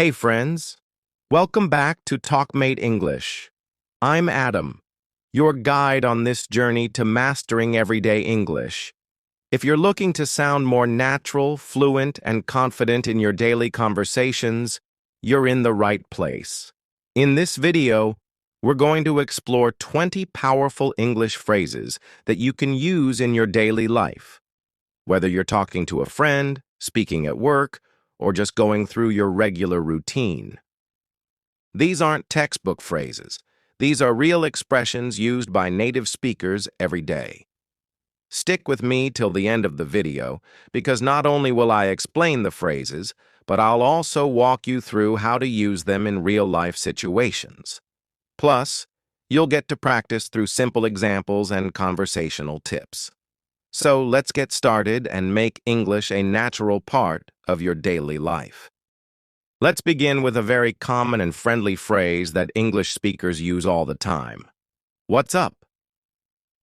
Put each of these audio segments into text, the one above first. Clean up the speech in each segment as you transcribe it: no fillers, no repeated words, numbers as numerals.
Hey friends, welcome back to TalkMate English. I'm Adam, your guide on this journey to mastering everyday English. If you're looking to sound more natural, fluent, and confident in your daily conversations, you're in the right place. In this video, we're going to explore 20 powerful English phrases that you can use in your daily life. Whether you're talking to a friend, speaking at work, or just going through your regular routine. These aren't textbook phrases. These are real expressions used by native speakers every day. Stick with me till the end of the video, because not only will I explain the phrases, but I'll also walk you through how to use them in real-life situations. Plus, you'll get to practice through simple examples and conversational tips. So let's get started and make English a natural part of your daily life. Let's begin with a very common and friendly phrase that English speakers use all the time. What's up?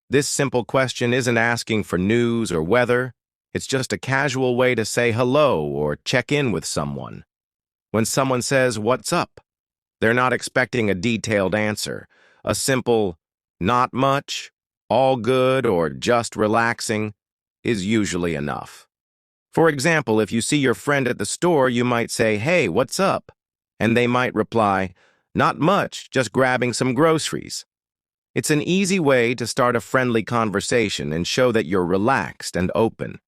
This simple question isn't asking for news or weather. It's just a casual way to say hello or check in with someone. When someone says, "What's up?" they're not expecting a detailed answer. A simple, "Not much," "all good," or "just relaxing" is usually enough. For example, if you see your friend at the store, you might say, "Hey, what's up?" And they might reply, "Not much, just grabbing some groceries." It's an easy way to start a friendly conversation and show that you're relaxed and open.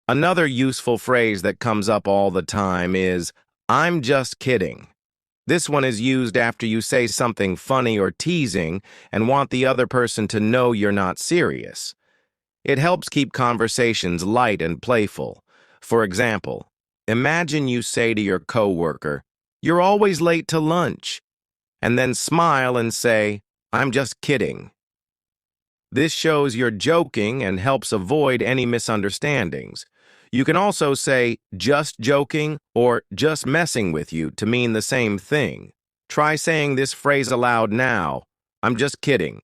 Another useful phrase that comes up all the time is, "I'm just kidding." This one is used after you say something funny or teasing and want the other person to know you're not serious. It helps keep conversations light and playful. For example, imagine you say to your coworker, "You're always late to lunch," and then smile and say, "I'm just kidding." This shows you're joking and helps avoid any misunderstandings. You can also say, "just joking" or "just messing with you" to mean the same thing. Try saying this phrase aloud now. "I'm just kidding."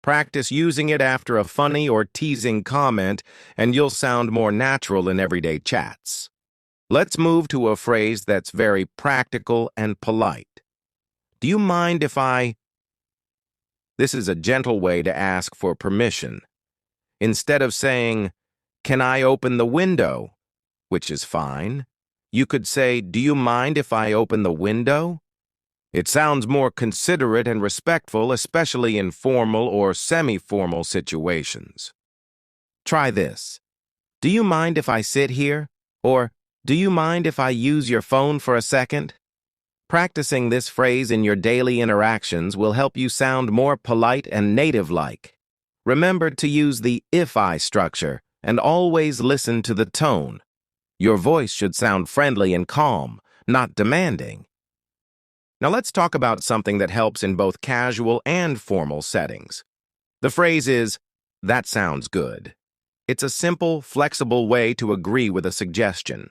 Practice using it after a funny or teasing comment, and you'll sound more natural in everyday chats. Let's move to a phrase that's very practical and polite. Do you mind if I... This is a gentle way to ask for permission. Instead of saying, "Can I open the window?" which is fine, you could say, "Do you mind if I open the window?" It sounds more considerate and respectful, especially in formal or semi-formal situations. Try this. "Do you mind if I sit here?" Or, "Do you mind if I use your phone for a second?" Practicing this phrase in your daily interactions will help you sound more polite and native-like. Remember to use the if-I structure and always listen to the tone. Your voice should sound friendly and calm, not demanding. Now let's talk about something that helps in both casual and formal settings. The phrase is, "That sounds good." It's a simple, flexible way to agree with a suggestion.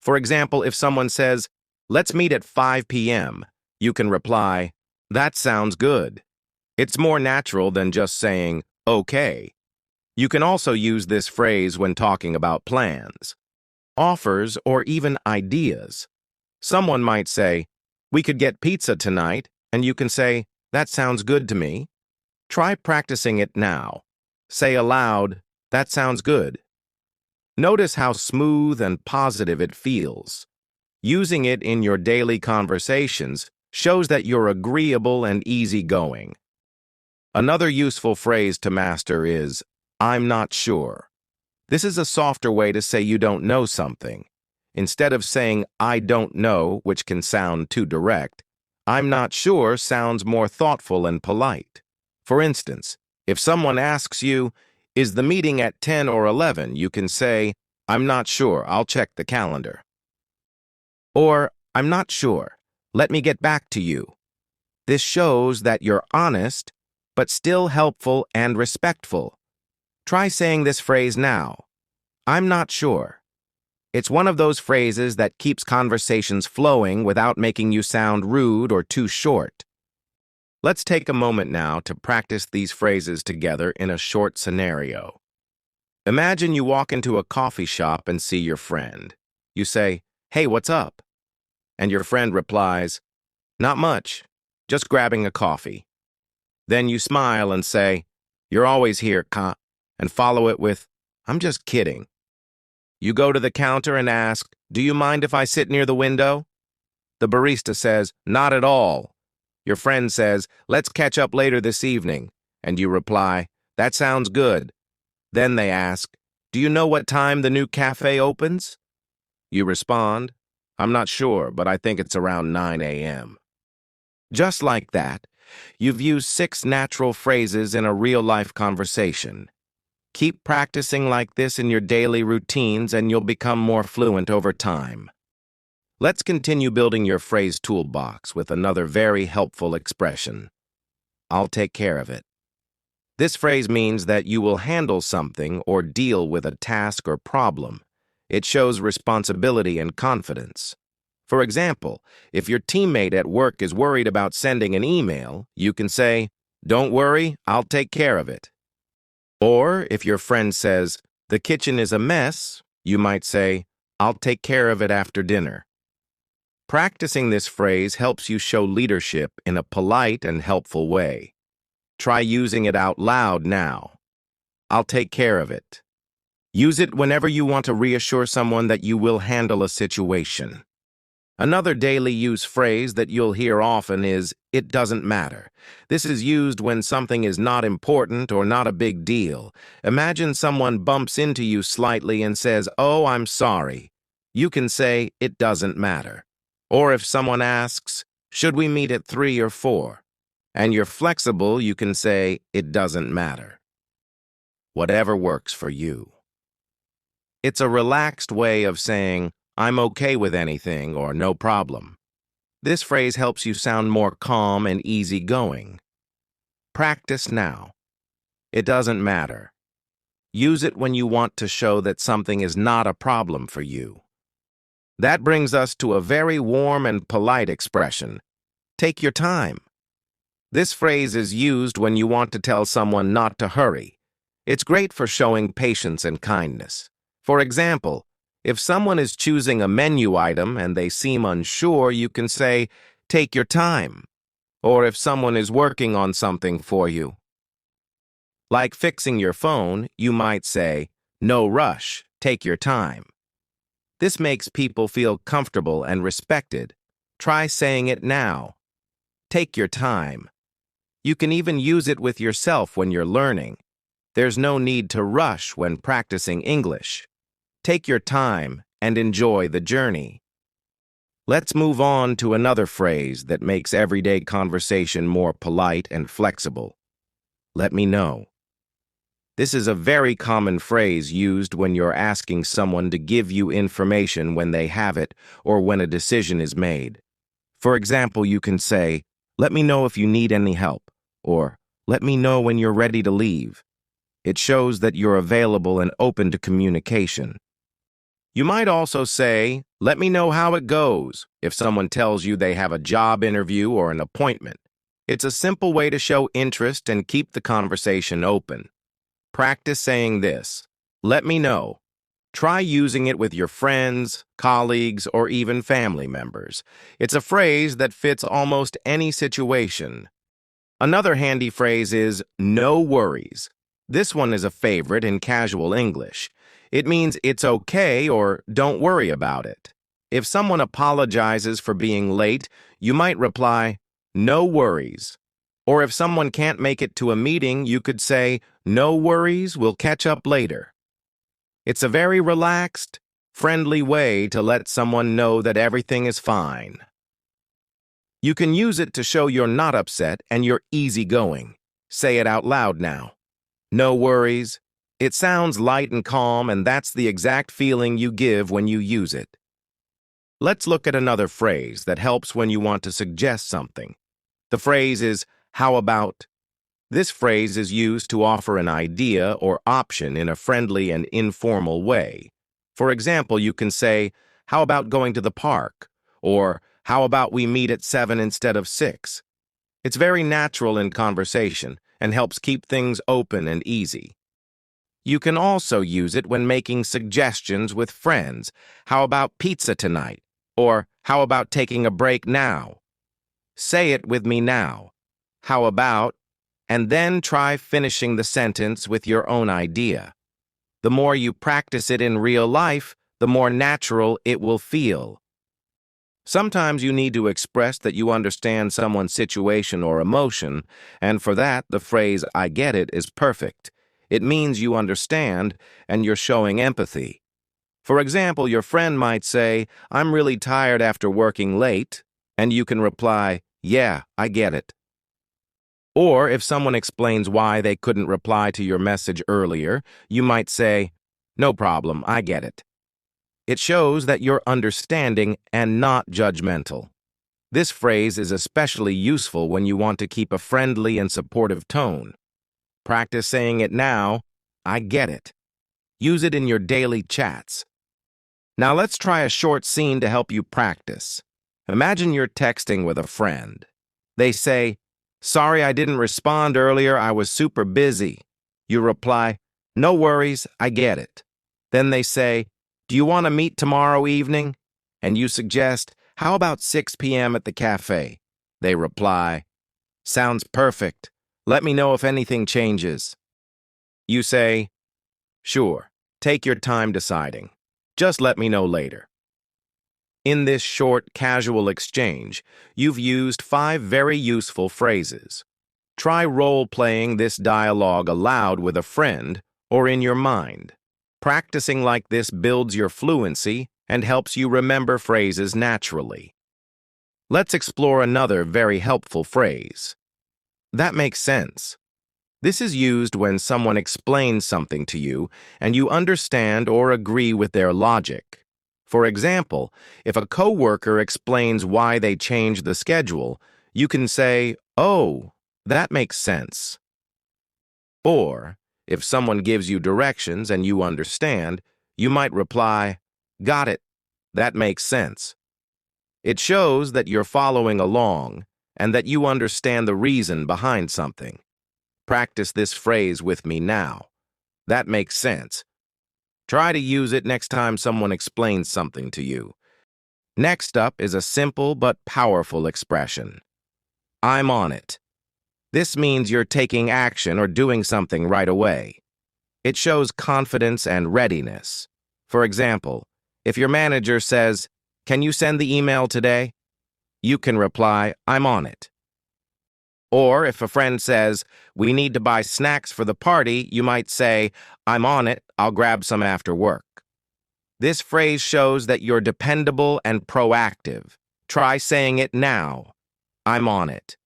For example, if someone says, "Let's meet at 5 p.m., you can reply, "That sounds good." It's more natural than just saying, "Okay." You can also use this phrase when talking about plans, offers, or even ideas. Someone might say, "We could get pizza tonight," and you can say, "That sounds good to me." Try practicing it now. Say aloud, "That sounds good." Notice how smooth and positive it feels. Using it in your daily conversations shows that you're agreeable and easygoing. Another useful phrase to master is, "I'm not sure." This is a softer way to say you don't know something. Instead of saying, "I don't know," which can sound too direct, "I'm not sure" sounds more thoughtful and polite. For instance, if someone asks you, "Is the meeting at 10 or 11?" you can say, "I'm not sure, I'll check the calendar." Or, "I'm not sure, let me get back to you." This shows that you're honest, but still helpful and respectful. Try saying this phrase now. "I'm not sure." It's one of those phrases that keeps conversations flowing without making you sound rude or too short. Let's take a moment now to practice these phrases together in a short scenario. Imagine you walk into a coffee shop and see your friend. You say, "Hey, what's up?" and your friend replies, "Not much, just grabbing a coffee." Then you smile and say, "You're always here, and follow it with, "I'm just kidding." You go to the counter and ask, "Do you mind if I sit near the window?" The barista says, "Not at all." Your friend says, "Let's catch up later this evening." And you reply, "That sounds good." Then they ask, "Do you know what time the new cafe opens?" You respond, "I'm not sure, but I think it's around 9 a.m. Just like that, you've used 6 natural phrases in a real-life conversation. Keep practicing like this in your daily routines and you'll become more fluent over time. Let's continue building your phrase toolbox with another very helpful expression. "I'll take care of it." This phrase means that you will handle something or deal with a task or problem. It shows responsibility and confidence. For example, if your teammate at work is worried about sending an email, you can say, "Don't worry, I'll take care of it." Or if your friend says, "The kitchen is a mess," you might say, "I'll take care of it after dinner." Practicing this phrase helps you show leadership in a polite and helpful way. Try using it out loud now. "I'll take care of it." Use it whenever you want to reassure someone that you will handle a situation. Another daily use phrase that you'll hear often is, "It doesn't matter." This is used when something is not important or not a big deal. Imagine someone bumps into you slightly and says, "Oh, I'm sorry." You can say, "It doesn't matter." Or if someone asks, "Should we meet at 3 or 4?" and you're flexible, you can say, "It doesn't matter." Whatever works for you. It's a relaxed way of saying, "I'm okay with anything," or "no problem." This phrase helps you sound more calm and easygoing. Practice now. It doesn't matter. Use it when you want to show that something is not a problem for you. That brings us to a very warm and polite expression. Take your time. This phrase is used when you want to tell someone not to hurry. It's great for showing patience and kindness. For example, if someone is choosing a menu item and they seem unsure, you can say, "Take your time." Or if someone is working on something for you, like fixing your phone, you might say, "No rush, take your time." This makes people feel comfortable and respected. Try saying it now. Take your time. You can even use it with yourself when you're learning. There's no need to rush when practicing English. Take your time and enjoy the journey. Let's move on to another phrase that makes everyday conversation more polite and flexible. "Let me know." This is a very common phrase used when you're asking someone to give you information when they have it or when a decision is made. For example, you can say, "Let me know if you need any help," or "Let me know when you're ready to leave." It shows that you're available and open to communication. You might also say, "Let me know how it goes," if someone tells you they have a job interview or an appointment. It's a simple way to show interest and keep the conversation open. Practice saying this, "Let me know." Try using it with your friends, colleagues, or even family members. It's a phrase that fits almost any situation. Another handy phrase is, "No worries." This one is a favorite in casual English. It means it's okay or don't worry about it. If someone apologizes for being late, you might reply, "No worries." Or if someone can't make it to a meeting, you could say, "No worries, we'll catch up later." It's a very relaxed, friendly way to let someone know that everything is fine. You can use it to show you're not upset and you're easygoing. Say it out loud now. "No worries." It sounds light and calm, and that's the exact feeling you give when you use it. Let's look at another phrase that helps when you want to suggest something. The phrase is, "How about?" This phrase is used to offer an idea or option in a friendly and informal way. For example, you can say, "How about going to the park?" Or, "How about we meet at 7 instead of 6? It's very natural in conversation and helps keep things open and easy. You can also use it when making suggestions with friends. "How about pizza tonight?" Or, How about taking a break now? Say it with me now. How about, and then try finishing the sentence with your own idea. The more you practice it in real life, the more natural it will feel. Sometimes you need to express that you understand someone's situation or emotion, and for that, the phrase, I get it, is perfect. It means you understand, and you're showing empathy. For example, your friend might say, I'm really tired after working late, and you can reply, yeah, I get it. Or if someone explains why they couldn't reply to your message earlier, you might say, no problem, I get it. It shows that you're understanding and not judgmental. This phrase is especially useful when you want to keep a friendly and supportive tone. Practice saying it now, I get it. Use it in your daily chats. Now let's try a short scene to help you practice. Imagine you're texting with a friend. They say, sorry I didn't respond earlier, I was super busy. You reply, no worries, I get it. Then they say, do you want to meet tomorrow evening? And you suggest, how about 6 p.m. at the cafe? They reply, sounds perfect. Let me know if anything changes. You say, sure, take your time deciding. Just let me know later. In this short, casual exchange, you've used 5 very useful phrases. Try role-playing this dialogue aloud with a friend or in your mind. Practicing like this builds your fluency and helps you remember phrases naturally. Let's explore another very helpful phrase. That makes sense. This is used when someone explains something to you and you understand or agree with their logic. For example, if a coworker explains why they changed the schedule, you can say, oh, that makes sense. Or, if someone gives you directions and you understand, you might reply, got it, that makes sense. It shows that you're following along and that you understand the reason behind something. Practice this phrase with me now. That makes sense. Try to use it next time someone explains something to you. Next up is a simple but powerful expression. I'm on it. This means you're taking action or doing something right away. It shows confidence and readiness. For example, if your manager says, can you send the email today? You can reply, I'm on it. Or if a friend says, we need to buy snacks for the party, you might say, I'm on it, I'll grab some after work. This phrase shows that you're dependable and proactive. Try saying it now. I'm on it.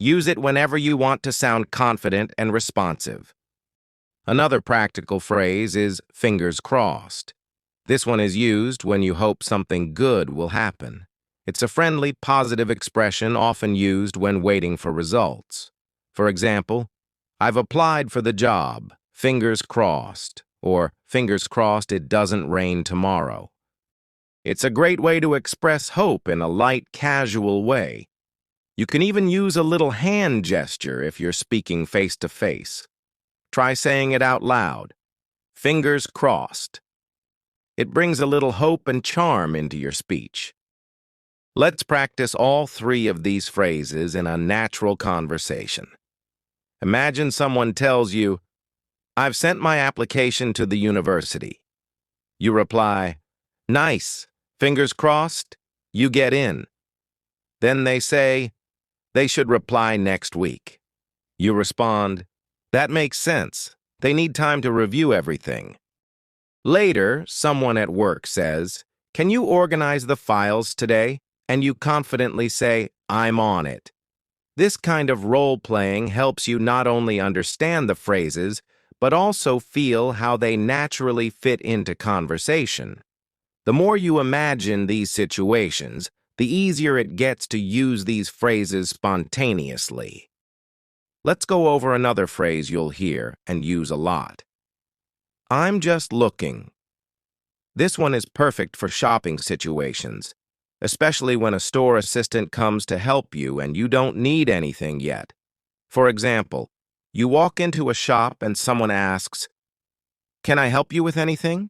Use it whenever you want to sound confident and responsive. Another practical phrase is fingers crossed. This one is used when you hope something good will happen. It's a friendly, positive expression often used when waiting for results. For example, I've applied for the job, fingers crossed, or fingers crossed it doesn't rain tomorrow. It's a great way to express hope in a light, casual way. You can even use a little hand gesture if you're speaking face-to-face. Try saying it out loud. Fingers crossed. It brings a little hope and charm into your speech. Let's practice all 3 of these phrases in a natural conversation. Imagine someone tells you, I've sent my application to the university. You reply, nice, fingers crossed, you get in. Then they say, they should reply next week. You respond, that makes sense. They need time to review everything. Later, someone at work says, can you organize the files today? And you confidently say, I'm on it. This kind of role-playing helps you not only understand the phrases, but also feel how they naturally fit into conversation. The more you imagine these situations, the easier it gets to use these phrases spontaneously. Let's go over another phrase you'll hear and use a lot. I'm just looking. This one is perfect for shopping situations, especially when a store assistant comes to help you and you don't need anything yet. For example, you walk into a shop and someone asks, can I help you with anything?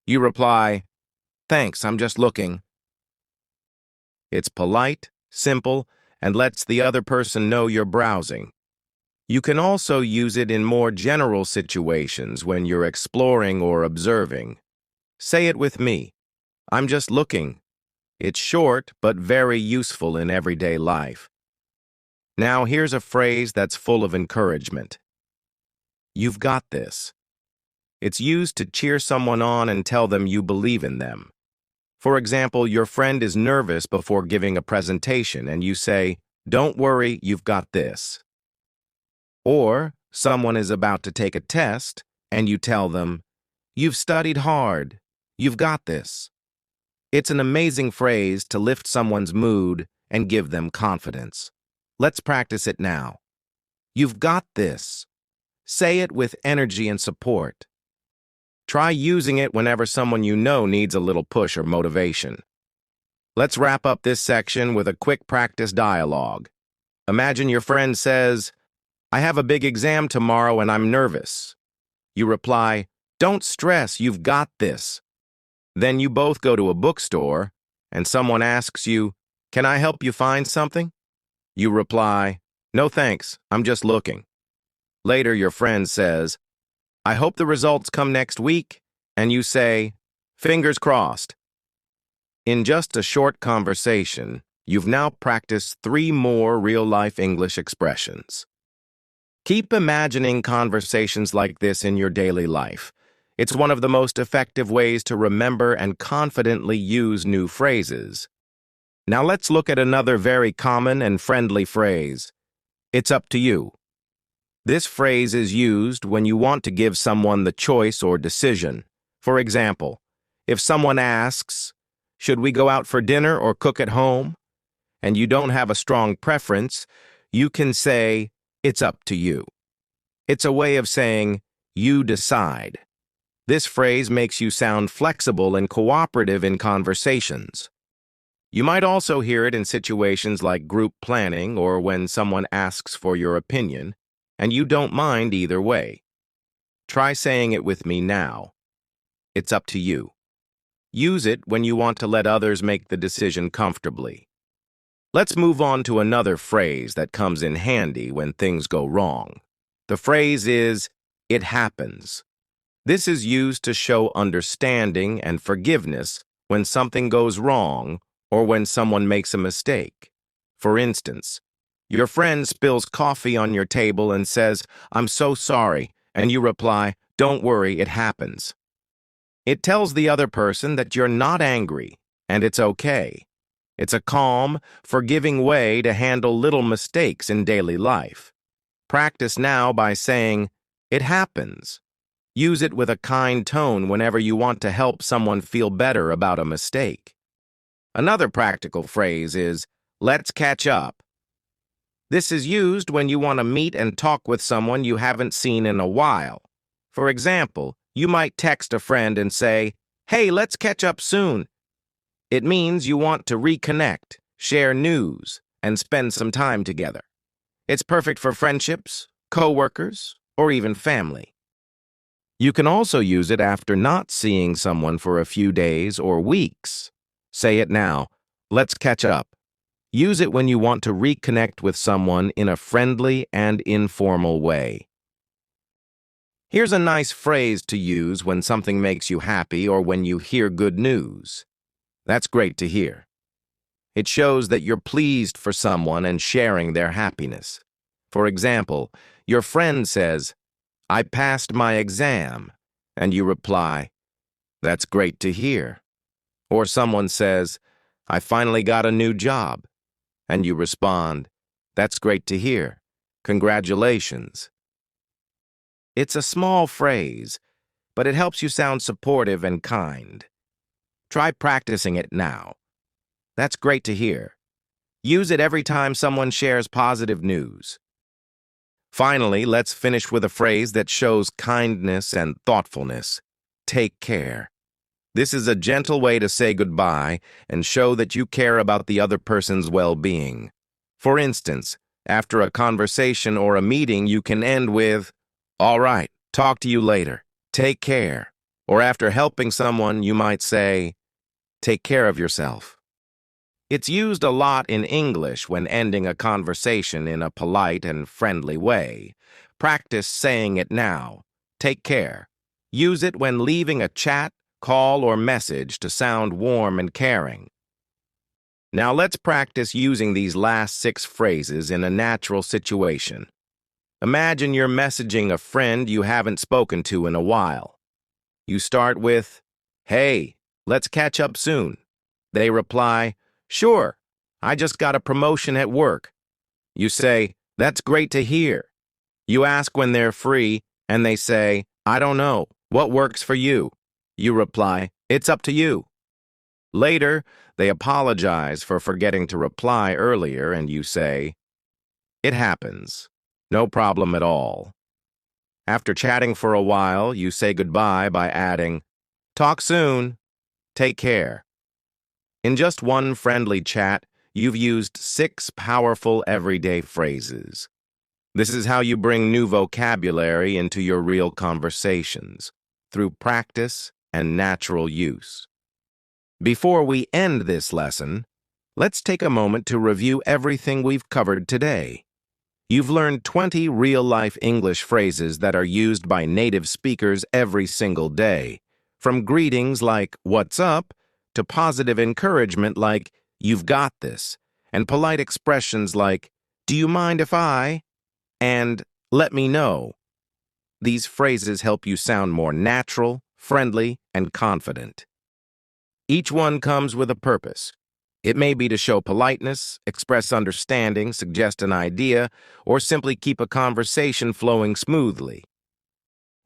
You reply, thanks, I'm just looking. It's polite, simple, and lets the other person know you're browsing. You can also use it in more general situations when you're exploring or observing. Say it with me. I'm just looking. It's short but very useful in everyday life. Now here's a phrase that's full of encouragement. You've got this. It's used to cheer someone on and tell them you believe in them. For example, your friend is nervous before giving a presentation and you say, "Don't worry, you've got this." Or someone is about to take a test and you tell them, "You've studied hard. You've got this." It's an amazing phrase to lift someone's mood and give them confidence. Let's practice it now. You've got this. Say it with energy and support. Try using it whenever someone you know needs a little push or motivation. Let's wrap up this section with a quick practice dialogue. Imagine your friend says, "I have a big exam tomorrow and I'm nervous." You reply, "Don't stress, you've got this." Then you both go to a bookstore and someone asks you, "Can I help you find something?" You reply, "No thanks, I'm just looking." Later your friend says, "I hope the results come next week," and you say, "Fingers crossed." In just a short conversation, you've now practiced 3 more real-life English expressions. Keep imagining conversations like this in your daily life. It's one of the most effective ways to remember and confidently use new phrases. Now let's look at another very common and friendly phrase. It's up to you. This phrase is used when you want to give someone the choice or decision. For example, if someone asks, "Should we go out for dinner or cook at home?" and you don't have a strong preference, you can say, "It's up to you." It's a way of saying, "You decide." This phrase makes you sound flexible and cooperative in conversations. You might also hear it in situations like group planning or when someone asks for your opinion, and you don't mind either way. Try saying it with me now. It's up to you. Use it when you want to let others make the decision comfortably. Let's move on to another phrase that comes in handy when things go wrong. The phrase is, "It happens." This is used to show understanding and forgiveness when something goes wrong or when someone makes a mistake. For instance, your friend spills coffee on your table and says, "I'm so sorry," and you reply, "Don't worry, it happens." It tells the other person that you're not angry and it's okay. It's a calm, forgiving way to handle little mistakes in daily life. Practice now by saying, "It happens." Use it with a kind tone whenever you want to help someone feel better about a mistake. Another practical phrase is, "Let's catch up." This is used when you want to meet and talk with someone you haven't seen in a while. For example, you might text a friend and say, "Hey, let's catch up soon." It means you want to reconnect, share news, and spend some time together. It's perfect for friendships, coworkers, or even family. You can also use it after not seeing someone for a few days or weeks. Say it now. Let's catch up. Use it when you want to reconnect with someone in a friendly and informal way. Here's a nice phrase to use when something makes you happy or when you hear good news. That's great to hear. It shows that you're pleased for someone and sharing their happiness. For example, your friend says, "I passed my exam," and you reply, "That's great to hear." Or someone says, "I finally got a new job," and you respond, "That's great to hear. Congratulations." It's a small phrase, but it helps you sound supportive and kind. Try practicing it now. That's great to hear. Use it every time someone shares positive news. Finally, let's finish with a phrase that shows kindness and thoughtfulness. Take care. This is a gentle way to say goodbye and show that you care about the other person's well-being. For instance, after a conversation or a meeting, you can end with, "All right, talk to you later. Take care." Or after helping someone, you might say, "Take care of yourself." It's used a lot in English when ending a conversation in a polite and friendly way. Practice saying it now. Take care. Use it when leaving a chat, call, or message to sound warm and caring. Now let's practice using these last 6 phrases in a natural situation. Imagine you're messaging a friend you haven't spoken to in a while. You start with, "Hey, let's catch up soon." They reply, "Sure, I just got a promotion at work." You say, "That's great to hear." You ask when they're free, and they say, "I don't know. What works for you?" You reply, "It's up to you." Later, they apologize for forgetting to reply earlier, and you say, "It happens. No problem at all." After chatting for a while, you say goodbye by adding, "Talk soon. Take care." In just one friendly chat, you've used 6 powerful everyday phrases. This is how you bring new vocabulary into your real conversations, through practice and natural use. Before we end this lesson, let's take a moment to review everything we've covered today. You've learned 20 real-life English phrases that are used by native speakers every single day, from greetings like, "What's up?" to positive encouragement like, "You've got this," and polite expressions like, "Do you mind if I?" and "Let me know." These phrases help you sound more natural, friendly, and confident. Each one comes with a purpose. It may be to show politeness, express understanding, suggest an idea, or simply keep a conversation flowing smoothly.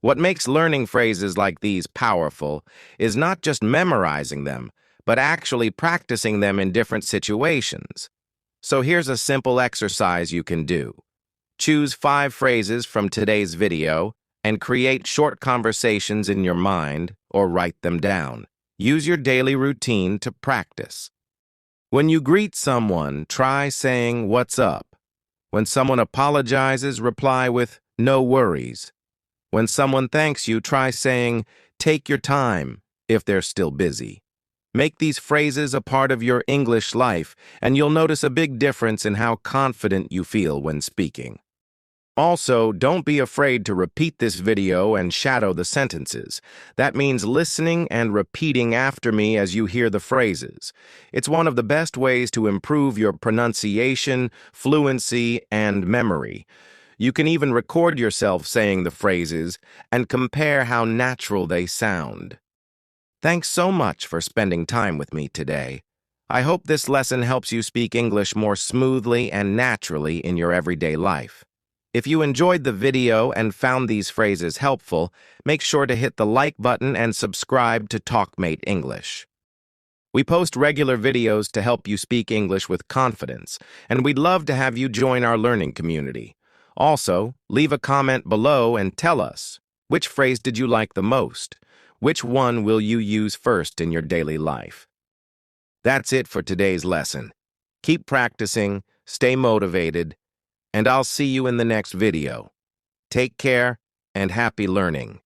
What makes learning phrases like these powerful is not just memorizing them, but actually practicing them in different situations. So here's a simple exercise you can do. Choose 5 phrases from today's video and create short conversations in your mind or write them down. Use your daily routine to practice. When you greet someone, try saying, "What's up?" When someone apologizes, reply with, "No worries." When someone thanks you, try saying, "Take your time," if they're still busy. Make these phrases a part of your English life, and you'll notice a big difference in how confident you feel when speaking. Also, don't be afraid to repeat this video and shadow the sentences. That means listening and repeating after me as you hear the phrases. It's one of the best ways to improve your pronunciation, fluency, and memory. You can even record yourself saying the phrases and compare how natural they sound. Thanks so much for spending time with me today. I hope this lesson helps you speak English more smoothly and naturally in your everyday life. If you enjoyed the video and found these phrases helpful, make sure to hit the like button and subscribe to TalkMate English. We post regular videos to help you speak English with confidence, and we'd love to have you join our learning community. Also, leave a comment below and tell us, which phrase did you like the most? Which one will you use first in your daily life? That's it for today's lesson. Keep practicing, stay motivated, and I'll see you in the next video. Take care and happy learning.